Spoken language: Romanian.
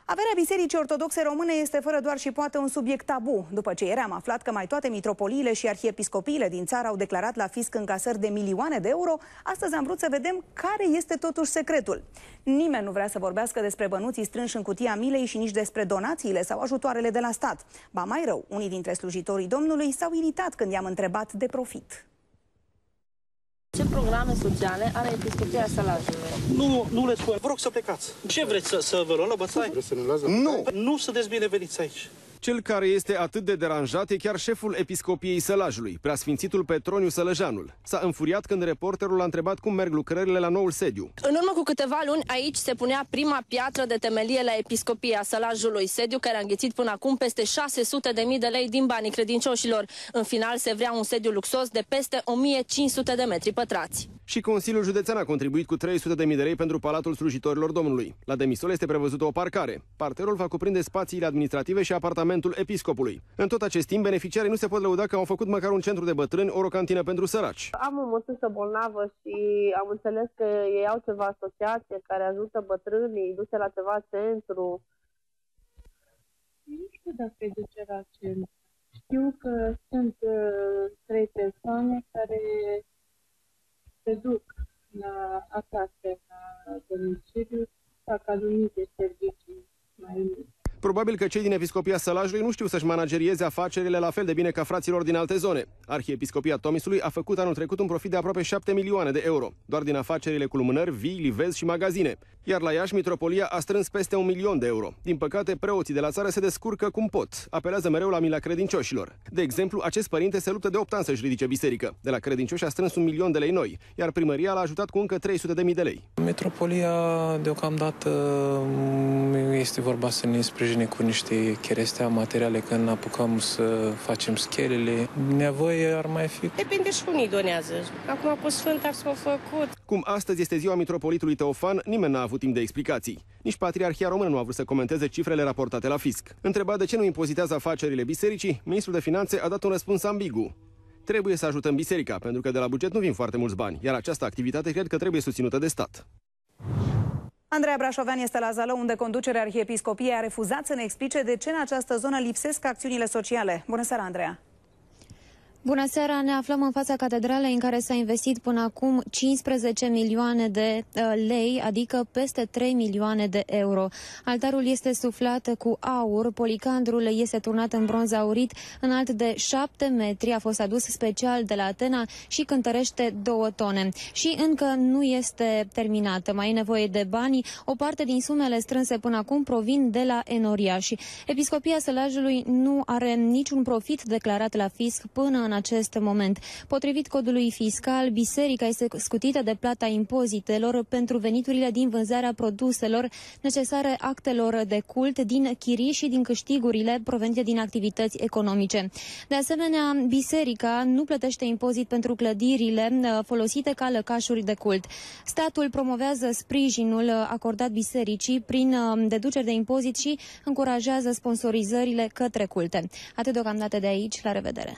Averea Bisericii Ortodoxe Române este fără doar și poate un subiect tabu. După ce ieri am aflat că mai toate mitropoliile și arhiepiscopiile din țară au declarat la fisc încasări de milioane de euro, astăzi am vrut să vedem care este totuși secretul. Nimeni nu vrea să vorbească despre bănuții strânși în cutia milei și nici despre donațiile sau ajutoarele de la stat. Ba mai rău, unii dintre slujitorii Domnului s-au iritat când i-am întrebat de profit. Ce programe sociale are Episcopia Sălajului? Nu le spun. Vă rog să plecați. Ce vreți, să vă luăm la bătaie? Nu sunteți bineveniți aici. Cel care este atât de deranjat e chiar șeful Episcopiei Sălajului, preasfințitul Petroniu Sălăjanul. S-a înfuriat când reporterul a întrebat cum merg lucrările la noul sediu. În urmă cu câteva luni, aici se punea prima piatră de temelie la Episcopia Sălajului, sediu care a înghițit până acum peste 600.000 de lei din banii credincioșilor. În final se vrea un sediu luxos de peste 1500 de metri pătrați. Și Consiliul Județean a contribuit cu 300.000 de lei pentru Palatul Slujitorilor Domnului. La demisol este prevăzută o parcare. Parterul va cuprinde spațiile administrative și apartamentul episcopului. În tot acest timp, beneficiarii nu se pot lăuda că au făcut măcar un centru de bătrâni, ori o cantină pentru săraci. Am o măsuță bolnavă și am înțeles că ei au ceva asociație care ajută bătrânii, duce la ceva centru. Nu știu dacă îi duce la centru. Știu că sunt 3 persoane care se duc acasă, la domiciliu, fac anumite servicii mai mici. Probabil că cei din Episcopia Sălajului nu știu să-și managerieze afacerile la fel de bine ca fraților din alte zone. Arhiepiscopia Tomisului a făcut anul trecut un profit de aproape 7 milioane de euro, doar din afacerile cu lumânări, vii, livezi și magazine. Iar la Iași, mitropolia a strâns peste 1 milion de euro. Din păcate, preoții de la țară se descurcă cum pot. Apelează mereu la mila credincioșilor. De exemplu, acest părinte se luptă de 8 ani să-și ridice biserică. De la credincioși a strâns 1 milion de lei noi, iar primăria l-a ajutat cu încă 300.000 de lei. Metropolia, deocamdată, este vorba să ne sprijine cu niște cherestea materiale când apucăm să facem schelele. Nevoie ar mai fi. Depinde și unii donează. Acum cu Sfânta s-au făcut. Cum astăzi este ziua mitropolitului Teofan, nimeni n-a avut timp de explicații. Nici Patriarhia Română nu a vrut să comenteze cifrele raportate la fisc. Întrebat de ce nu impozitează afacerile bisericii, ministrul de finanțe a dat un răspuns ambigu. Trebuie să ajutăm biserica, pentru că de la buget nu vin foarte mulți bani, iar această activitate cred că trebuie susținută de stat. Andreea Brașovean este la Zalău, unde conducerea Arhiepiscopiei a refuzat să ne explice de ce în această zonă lipsesc acțiunile sociale. Bună seara, Andreea! Bună seara! Ne aflăm în fața catedralei în care s-a investit până acum 15 milioane de lei, adică peste 3 milioane de euro. Altarul este suflat cu aur, policandrul este turnat în bronz aurit, înalt de 7 metri, a fost adus special de la Atena și cântărește 2 tone. Și încă nu este terminată, mai e nevoie de bani. O parte din sumele strânse până acum provin de la enoriași. Episcopia Sălajului nu are niciun profit declarat la fisc până în acest moment. Potrivit codului fiscal, biserica este scutită de plata impozitelor pentru veniturile din vânzarea produselor necesare actelor de cult, din chirii și din câștigurile provenite din activități economice. De asemenea, biserica nu plătește impozit pentru clădirile folosite ca lăcașuri de cult. Statul promovează sprijinul acordat bisericii prin deduceri de impozit și încurajează sponsorizările către culte. Atât deocamdată de aici, la revedere!